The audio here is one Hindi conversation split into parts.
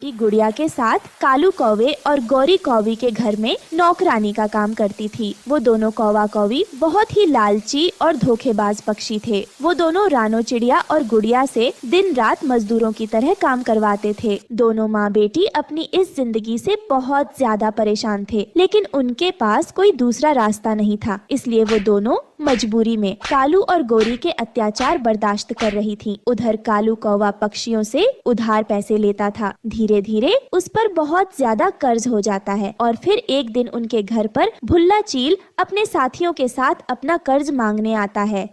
की गुड़िया के साथ कालू कौवे और गौरी कौवी के घर में नौकरानी का काम करती थी। वो दोनों कौवा कौवी बहुत ही लालची और धोखेबाज पक्षी थे। वो दोनों रानो चिड़िया और गुड़िया से दिन रात मजदूरों की तरह काम करवाते थे। दोनों माँ बेटी अपनी इस जिंदगी से बहुत ज्यादा परेशान थे, लेकिन उनके पास कोई दूसरा रास्ता नहीं था। इसलिए वो दोनों मजबूरी में कालू और गौरी के अत्याचार बर्दाश्त कर रही थी। उधर कालू कौवा पक्षियों से उधार पैसे लेता था। धीरे धीरे उस पर बहुत ज्यादा कर्ज हो जाता है और फिर एक दिन उनके घर पर भुल्ला चील अपने साथियों के साथ अपना कर्ज मांगने आता है।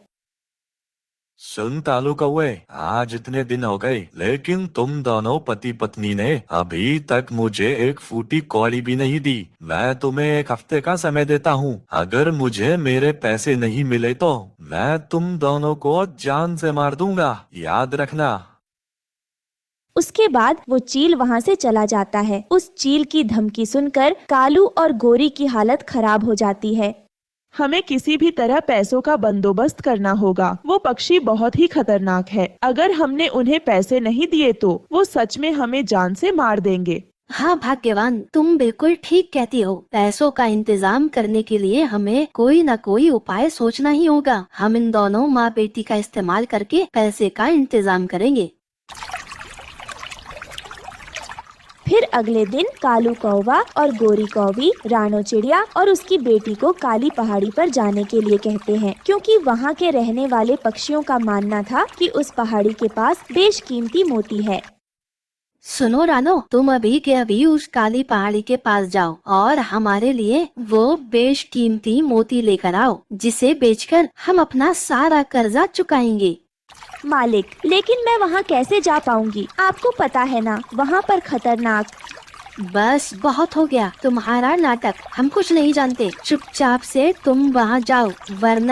सुन कालू कौवे, आज इतने दिन हो गए, लेकिन तुम दोनों पति पत्नी ने अभी तक मुझे एक फूटी कौड़ी भी नहीं दी। मैं तुम्हें एक हफ्ते का समय देता हूँ। अगर मुझे मेरे पैसे नहीं मिले तो मैं तुम दोनों को जान से मार दूंगा, याद रखना। उसके बाद वो चील वहाँ से चला जाता है। उस चील की धमकी सुनकर कालू और गौरी की हालत खराब हो जाती है। हमें किसी भी तरह पैसों का बंदोबस्त करना होगा। वो पक्षी बहुत ही खतरनाक है। अगर हमने उन्हें पैसे नहीं दिए तो वो सच में हमें जान से मार देंगे। हाँ भाग्यवान, तुम बिल्कुल ठीक कहती हो। पैसों का इंतजाम करने के लिए हमें कोई न कोई उपाय सोचना ही होगा। हम इन दोनों माँ बेटी का इस्तेमाल करके पैसे का इंतजाम करेंगे। फिर अगले दिन कालू कौवा और गौरी कौवी रानो चिड़िया और उसकी बेटी को काली पहाड़ी पर जाने के लिए कहते हैं, क्योंकि वहाँ के रहने वाले पक्षियों का मानना था कि उस पहाड़ी के पास बेशकीमती मोती है। सुनो रानो, तुम अभी के अभी उस काली पहाड़ी के पास जाओ और हमारे लिए वो बेशकीमती मोती लेकर आओ, जिसे बेचकर हम अपना सारा कर्जा चुकाएंगे। मालिक, लेकिन मैं वहाँ कैसे जा पाऊंगी? आपको पता है ना, वहाँ पर खतरनाक। बस बहुत हो गया तुम्हारा नाटक। हम कुछ नहीं जानते। चुपचाप से तुम वहाँ जाओ, वरना